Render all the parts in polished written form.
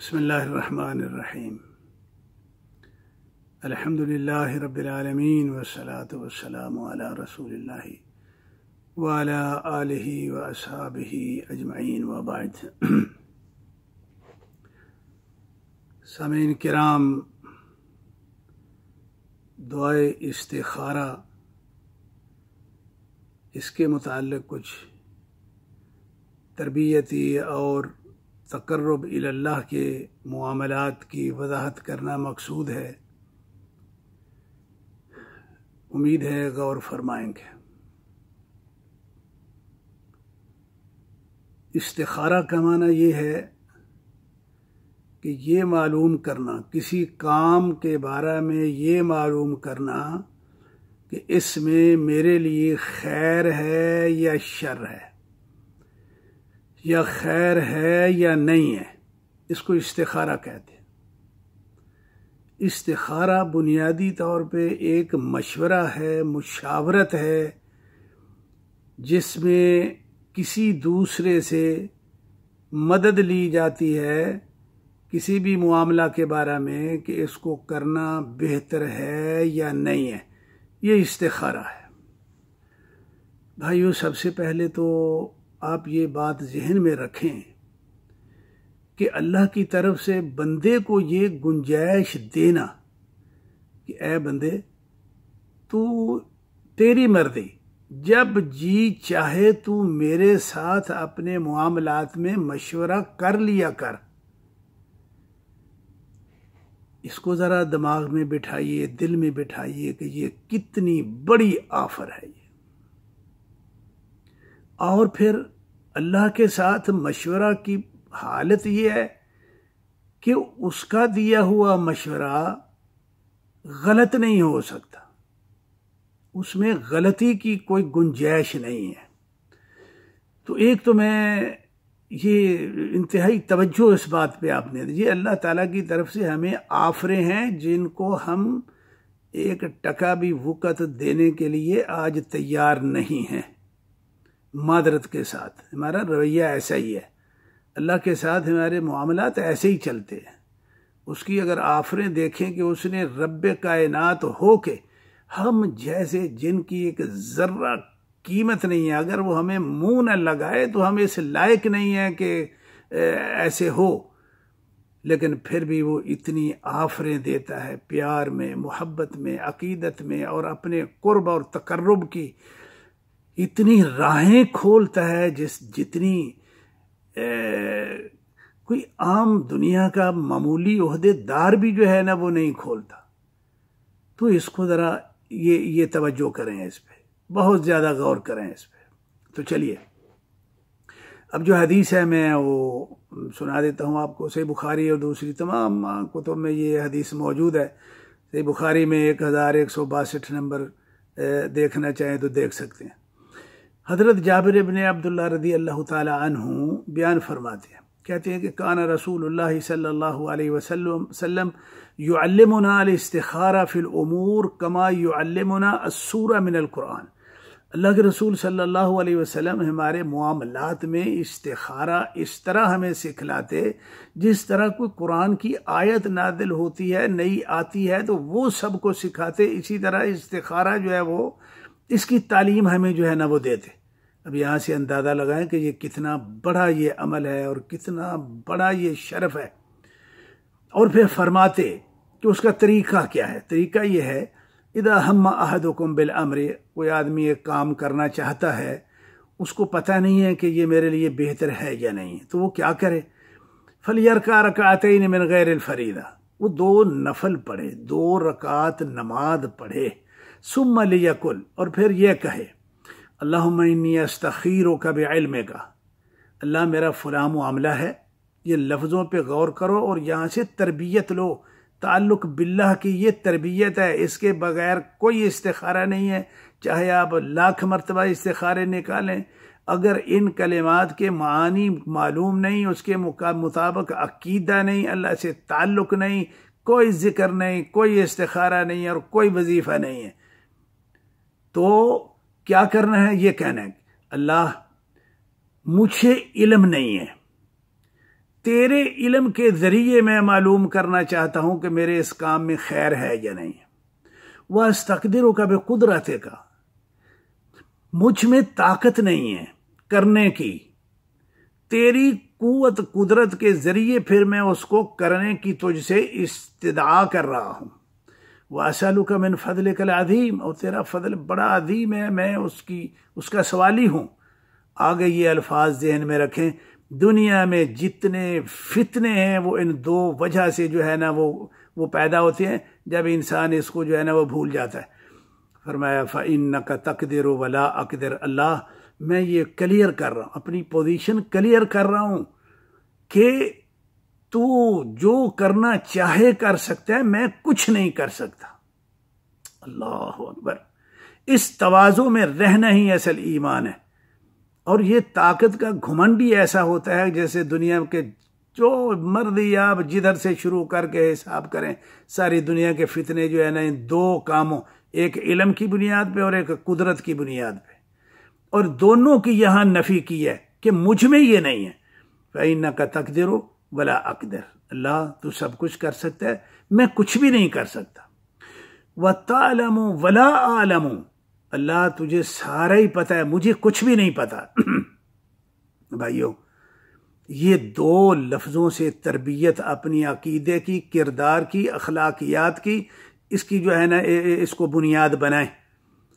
बिस्मिल्लाहिर्रहमानिर्रहीम। अल्हम्दुलिल्लाहि रब्बिल आलमीन वस्सलातु वस्सलामु अला रसूलिल्लाहि व अला आलिहि व अस्हाबिहि अजमईन व बाद। सामीन किराम, दुआए इस्तिखारा, इसके मुताल्लिक़ कुछ तरबियती और तक़र्रुब इल्लाह के मुआमलात की वज़ाहत करना मकसूद है। उम्मीद है गौर फरमाएंगे। इस्तिखारा का माना ये है कि ये मालूम करना, किसी काम के बारे में ये मालूम करना कि इसमें मेरे लिए खैर है या शर है, या खैर है या नहीं है। इसको इस्तिखारा कहते हैं। इस्तिखारा बुनियादी तौर पे एक मशवरा है, मुशावरत है, जिसमें किसी दूसरे से मदद ली जाती है किसी भी मामला के बारे में कि इसको करना बेहतर है या नहीं है। ये इस्तिखारा है। भाइयों, सबसे पहले तो आप ये बात जहन में रखें कि अल्लाह की तरफ से बंदे को ये गुंजाइश देना कि ए बंदे, तू तेरी मर्जी, जब जी चाहे तू मेरे साथ अपने मामलात में मशवरा कर लिया कर। इसको जरा दिमाग में बिठाइए, दिल में बिठाइए कि ये कितनी बड़ी ऑफर है ये। और फिर अल्लाह के साथ मशवरा की हालत यह है कि उसका दिया हुआ मशवरा गलत नहीं हो सकता, उसमें गलती की कोई गुंजाइश नहीं है। तो एक तो मैं ये इंतहाई तवज्जो इस बात पे आपने दीजिए, अल्लाह ताला की तरफ से हमें आफरें हैं जिनको हम एक टका भी वक़्त देने के लिए आज तैयार नहीं हैं। मादरत के साथ हमारा रवैया ऐसा ही है, अल्लाह के साथ हमारे मामलात ऐसे ही चलते हैं। उसकी अगर आफरें देखें कि उसने रब्बे कायनात हो के हम जैसे जिनकी एक जर्रा कीमत नहीं है, अगर वो हमें मुंह न लगाए तो हम इस लायक नहीं है कि ऐसे हो, लेकिन फिर भी वो इतनी आफरें देता है प्यार में, मोहब्बत में, अकीदत में और अपने कुर्ब और तकर्रुब की इतनी राहें खोलता है जितनी कोई आम दुनिया का मामूली ओहदेदार भी जो है ना वो नहीं खोलता। तो इसको ज़रा ये तवज्जो करें, इस पे बहुत ज़्यादा गौर करें इस पे। तो चलिए, अब जो हदीस है मैं वो सुना देता हूँ आपको। सही बुखारी और दूसरी तमाम कुतुब में ये हदीस मौजूद है। सही बुखारी में 1162 नंबर देखना चाहें तो देख सकते हैं। हज़रत जाबिर इब्ने अब्दुल्लाह रज़ी अल्लाह ताला अन्हु बयान फरमाते हैं, कहते हैं कि काना रसूलुल्लाह सल्लल्लाहु अलैहि वसल्लम युअल्लिमुना अल-इस्तिखारा फिल उमूर कमा युअल्लिमुना अस्सूरा मिनल कुरान। अल्लाह के रसूल सल्लल्लाहु अलैहि वसल्लम हमारे मुआमलात में इस्तिखारा इस तरह हमें सिखलाते जिस तरह कोई कुरान की आयत नादिल होती है, नई आती है तो वो सबको सिखाते। इसी तरह इस्तिखारा जो है वो इसकी तालीम हमें जो है ना वो देते। अब यहाँ से अंदाज़ा लगाएं कि ये कितना बड़ा ये अमल है और कितना बड़ा ये शरफ है। और फिर फरमाते कि उसका तरीका क्या है। तरीका ये है, इदा हम्मा अहदुकुम बिल अम्र, कोई आदमी एक काम करना चाहता है, उसको पता नहीं है कि ये मेरे लिए बेहतर है या नहीं, तो वो क्या करे। फलियरका रकातैन मिन गैरिल फरीदा, वो 2 नफल पढ़े, 2 रकात नमाज पढ़े। सुम्मा लियकुल, और फिर यह कहे अल्लाहुम्मा इन्नी अस्तखीरुका बिइल्मिका, अल्लाह मेरा फलां मामला है। ये लफ्ज़ों पे गौर करो और यहाँ से तरबियत लो। ताल्लुक़ बिल्लाह की ये तरबियत है, इसके बगैर कोई इस्तिखारा नहीं है। चाहे आप लाख मरतबा इस्तिखारे निकालें, अगर इन कलिमात के मानी मालूम नहीं, उसके मुताबिक अकीदा नहीं, अल्लाह से ताल्लुक़ नहीं, कोई ज़िक्र नहीं, कोई इस्तिखारा नहीं और कोई वजीफ़ा नहीं है, तो क्या करना है। ये कहना है अल्लाह मुझे इल्म नहीं है, तेरे इल्म के जरिए मैं मालूम करना चाहता हूं कि मेरे इस काम में खैर है या नहीं। वह अस्तक़दिरु का बेकुदरत का, मुझ में ताकत नहीं है करने की, तेरी कुव्वत कुदरत के जरिए फिर मैं उसको करने की तुझसे इस्तिदा कर रहा हूं। वासलू का मिन फजलिकल अज़ीम, और तेरा फजल बड़ा अजीम है, मैं उसका सवाली हूं। आगे ये अल्फाज ज़हन में रखें, दुनिया में जितने फितने हैं वो इन दो वजह से जो है ना वो पैदा होते हैं, जब इंसान इसको जो है ना वो भूल जाता है। फरमाया फ़इन्नका तक़दिरु वला अक़दिर, अल्लाह मैं ये क्लियर कर रहा हूँ, अपनी पोजीशन क्लियर कर रहा हूँ कि तू जो करना चाहे कर सकता है, मैं कुछ नहीं कर सकता। अल्लाह अकबर। इस तवाज़ु में रहना ही असल ईमान है। और ये ताकत का घमंड ही ऐसा होता है जैसे दुनिया के जो मर्जी आप जिधर से शुरू करके हिसाब करें, सारी दुनिया के फितने जो है ना इन दो कामों, एक इल्म की बुनियाद पे और एक कुदरत की बुनियाद पे, और दोनों की यहां नफी की है कि मुझ में ये नहीं है। फ़इन्नका तक़दिरु वला अक़दिर, अल्लाह तू सब कुछ कर सकता है, मैं कुछ भी नहीं कर सकता। व तालमु वला आलमु, अल्लाह तुझे सारा ही पता है, मुझे कुछ भी नहीं पता। भाइयों, ये दो लफ्ज़ों से तरबियत अपनी अकीदे की, किरदार की, अखलाकियात की, इसकी जो है ना इसको बुनियाद बनाए।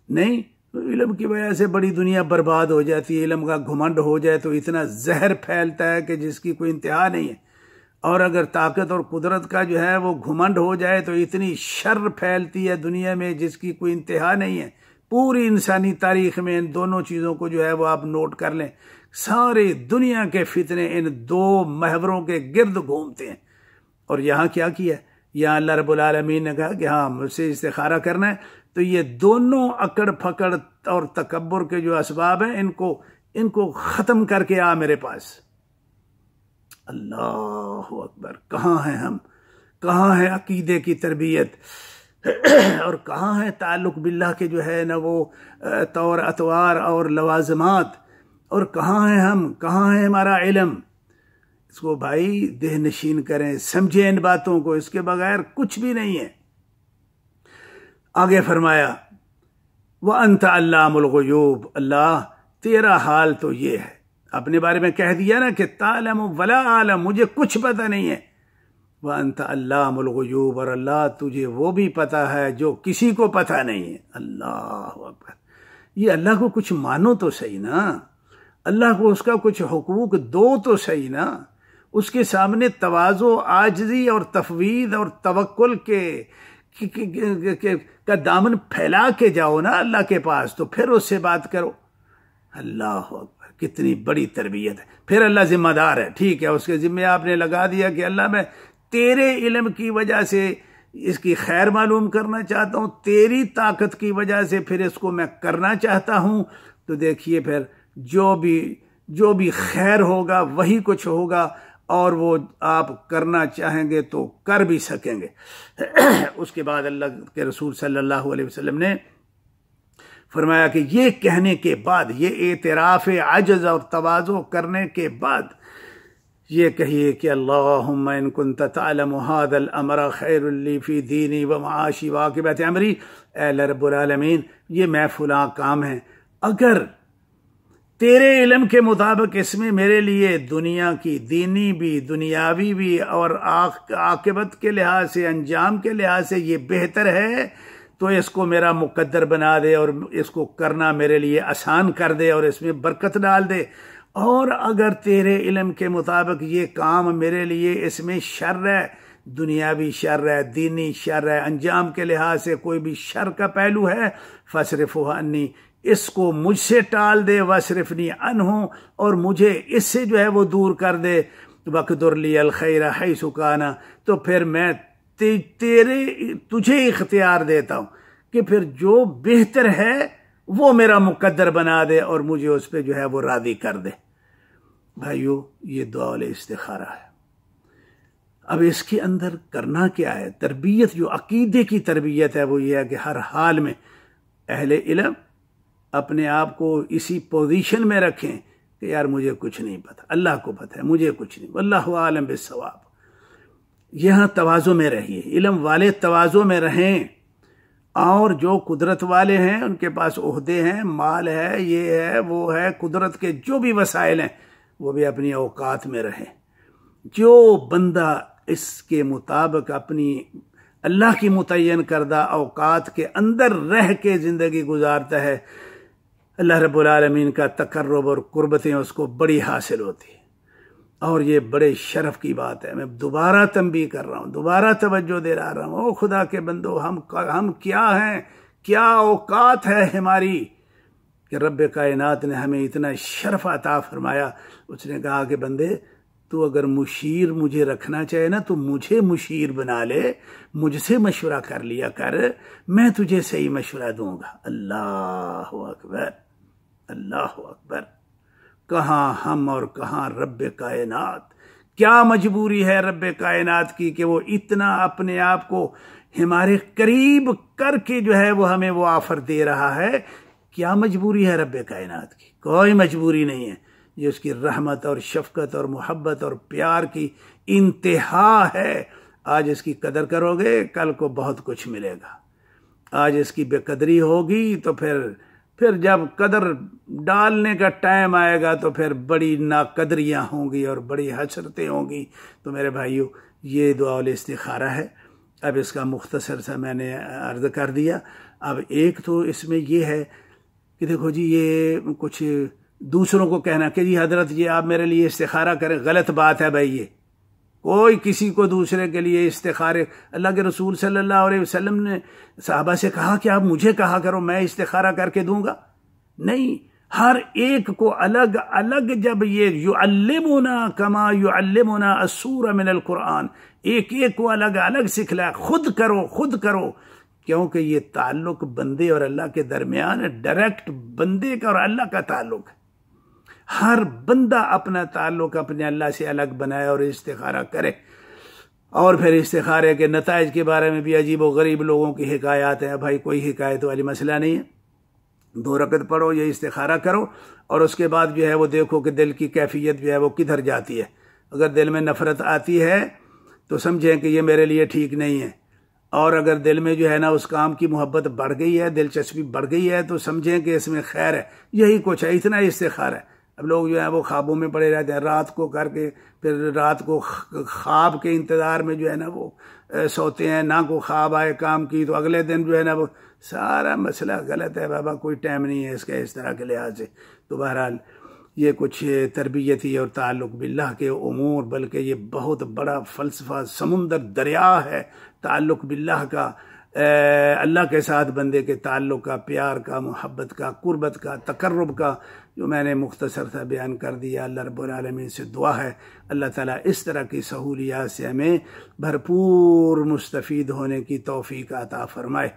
नहीं इल्म की वजह से बड़ी दुनिया बर्बाद हो जाती है। इल्म का घुमंड हो जाए तो इतना जहर फैलता है कि जिसकी कोई इंतहा नहीं है। और अगर ताकत और कुदरत का जो है वो घुमंड हो जाए तो इतनी शर फैलती है दुनिया में जिसकी कोई इंतहा नहीं है। पूरी इंसानी तारीख में इन दोनों चीज़ों को जो है वो आप नोट कर लें। सारे दुनिया के फितने इन दो महवरों के गिर्द घूमते हैं। और यहाँ क्या किया, यहाँ अल्लाह रब्बुल आलमीन ने कहा कि हाँ मुझसे इस्तिखारा करना है, तो ये दोनों अकड़ फकड़ और तकब्बुर के जो असबाब हैं इनको ख़त्म करके आ मेरे पास। अल्लाह अकबर। कहाँ हैं हम, कहाँ है अकीदे की तरबियत और कहाँ है ताल्लुक़ बिल्लाह के जो है ना वो तौर अतवार और लवाज़मात, और कहाँ हैं हम, कहाँ है हमारा इल्म। इसको भाई देह नशीन करें, समझे इन बातों को, इसके बगैर कुछ भी नहीं है। आगे फरमाया व अंत अल्लामुल गुयूब, अल्लाह तेरा हाल तो ये है, अपने बारे में कह दिया ना कि तालम वला आलम, मुझे कुछ पता नहीं है। व अंत अल्लामुल गुयूब, और अल्लाह तुझे वो भी पता है जो किसी को पता नहीं है। अल्लाह अकबर। ये अल्लाह को कुछ मानो तो सही ना, अल्लाह को उसका कुछ हुकूक दो तो सही ना, उसके सामने तवाज़ो, आजिज़ी और तफवीद और तवक्कुल का दामन फैला के जाओ ना अल्लाह के पास, तो फिर उससे बात करो। अल्लाह अकबर, कितनी बड़ी तरबियत है। फिर अल्लाह जिम्मेदार है, ठीक है, उसके जिम्मे आपने लगा दिया कि अल्लाह मैं तेरे इल्म की वजह से इसकी खैर मालूम करना चाहता हूँ, तेरी ताकत की वजह से फिर इसको मैं करना चाहता हूँ। तो देखिए फिर जो भी खैर होगा वही कुछ होगा, और वो आप करना चाहेंगे तो कर भी सकेंगे। उसके बाद अल्लाह के रसूल सल्लल्लाहु अलैहि वसल्लम ने फरमाया कि ये कहने के बाद, ये एतराफ़ अजज़ और तवाज़ो करने के बाद ये कहिए कि अल्लाहुम्मा इन कुन्त तअलमु हाज़ल अमरा खैरुल ली फ़ी दीनी व मआशी व आक़िबत अमरी, ऐ रब्बुल आलमीन ये मैं फलां काम है, अगर तेरे इल्म के मुताबिक इसमें मेरे लिए दुनिया की दीनी भी, दुनियावी भी और आक़िबत के लिहाज से, अंजाम के लिहाज से ये बेहतर है, तो इसको मेरा मुकद्दर बना दे और इसको करना मेरे लिए आसान कर दे और इसमें बरकत डाल दे। और अगर तेरे इल्म के मुताबिक ये काम मेरे लिए इसमें शर है, दुनियावी शर है, दीनी शर है, अंजाम के लिहाज से कोई भी शर का पहलू है, फसरिफ़ु अन्नी, इसको मुझसे टाल दे, वसरिफ़नी अन्हु, और मुझे इससे जो है वो दूर कर दे, वक़दुर ली अल खैर हैसु काना, तो फिर मैं तुझे इख्तियार देता हूँ कि फिर जो बेहतर है वो मेरा मुकद्दर बना दे और मुझे उस पर जो है वो राज़ी कर दे। भाइयों, ये दुआ इस्तिखारा है। अब इसके अंदर करना क्या है, तरबियत जो अकीदे की तरबियत है वो ये है कि हर हाल में अहले इल्म अपने आप को इसी पोजीशन में रखें कि यार मुझे कुछ नहीं पता, अल्लाह को पता है, मुझे कुछ नहीं, अल्लाहु आलम बिस्सवाब। यहाँ तवाज़ु में रहिए, इल्म वाले तवाज़ु में रहें। और जो कुदरत वाले हैं उनके पास ओहदे हैं, माल है, ये है वो है, कुदरत के जो भी वसाइल हैं वो भी अपनी औकात में रहें। जो बंदा इसके मुताबिक अपनी अल्लाह की मुतय्यन करदा औकात के अंदर रह के ज़िंदगी गुजारता है, अल्लाह रब्बुल आलमीन का तकर्रुब और कुर्बतें उसको बड़ी हासिल होती है। और ये बड़े शरफ की बात है। मैं दोबारा तंबीह कर रहा हूँ, दोबारा तवज्जो दे रहा हूँ। ओ खुदा के बंदो, हम क्या हैं, क्या औकात है हमारी कि रब्बे कायनात ने हमें इतना शरफ अता फरमाया। उसने कहा कि बंदे, तू अगर मुशीर मुझे रखना चाहे ना तो मुझे मुशीर बना ले, मुझसे मशवरा कर लिया कर, मैं तुझे सही मशवरा दूंगा। अल्लाह अकबर, अल्लाह अकबर। कहाँ हम और कहाँ रब्बे कायनात। क्या मजबूरी है रब्बे कायनात की कि वो इतना अपने आप को हमारे करीब करके जो है वो हमें वो ऑफर दे रहा है। क्या मजबूरी है रब्बे कायनात की? कोई मजबूरी नहीं है। ये उसकी रहमत और शफकत और मोहब्बत और प्यार की इंतहा है। आज इसकी कदर करोगे, कल को बहुत कुछ मिलेगा। आज इसकी बेकदरी होगी तो फिर जब कदर डालने का टाइम आएगा तो फिर बड़ी नाकदरियाँ होंगी और बड़ी हसरतें होंगी। तो मेरे भाइयों, ये दुआउल इस्तिखारा है। अब इसका मुख्तसर सा मैंने अर्ज़ कर दिया। अब एक तो इसमें ये है कि देखो जी, ये कुछ दूसरों को कहना कि जी हजरत जी आप मेरे लिए इस्तिखारा करें, गलत बात है भाई। ये कोई किसी को दूसरे के लिए इस्तिखारे, अल्लाह के रसूल सल्लल्लाहु अलैहि वसल्लम ने साहबा से कहा कि आप मुझे कहा करो, मैं इस्तिखारा करके दूंगा? नहीं, हर एक को अलग अलग, जब ये युअल्लिमुना कमा युअल्लिमुना अस्सूरा मिनल कुरान, एक एक को अलग अलग सिखला। खुद करो, खुद करो, क्योंकि ये ताल्लुक बंदे और अल्लाह के दरमियान है। डायरेक्ट बंदे का और अल्लाह का ताल्लुक है। हर बंदा अपना ताल्लुक अपने अल्लाह से अलग बनाए और इस्तिखारा करे। और फिर इस्तिखारे के नताइज के बारे में भी अजीब व गरीब लोगों की हिकायत हैं। भाई कोई हिकायत वाली मसला नहीं है। 2 रकत पढ़ो, ये इस्तिखारा करो और उसके बाद जो है वो देखो कि दिल की कैफियत जो है वो किधर जाती है। अगर दिल में नफरत आती है तो समझें कि ये मेरे लिए ठीक नहीं है। और अगर दिल में जो है ना उस काम की मोहब्बत बढ़ गई है, दिलचस्पी बढ़ गई है, तो समझें कि इसमें खैर है। यही कुछ है, इतना इस्तिखारा है। अब लोग जो है वो ख्वाबों में पड़े रहते हैं, रात को करके फिर रात को ख्वाब के इंतज़ार में जो है ना वो सोते हैं। ना को ख्वाब आए काम की तो अगले दिन जो है ना वो सारा मसला गलत है बाबा, कोई टाइम नहीं है इसका इस तरह के लिहाज से। तो बहरहाल ये कुछ तरबियती और ताल्लुक़ बिल्लाह के उमूर, बल्कि ये बहुत बड़ा फ़लसफ़ा, समुंदर दरिया है ताल्लुक़ बिल्लाह का, अल्लाह के साथ बंदे के ताल्लुक़ का, प्यार का, मोहब्बत का, कुर्बत का, तकर्रुब का, जो मैंने मुख्तसर सा बयान कर दिया। अल्लाह रब्बुल आलमीन से दुआ है अल्लाह ताला इस तरह की सहूलियात से हमें भरपूर मुस्तफ़ीद होने की तौफ़ीक़ अता फ़रमाए।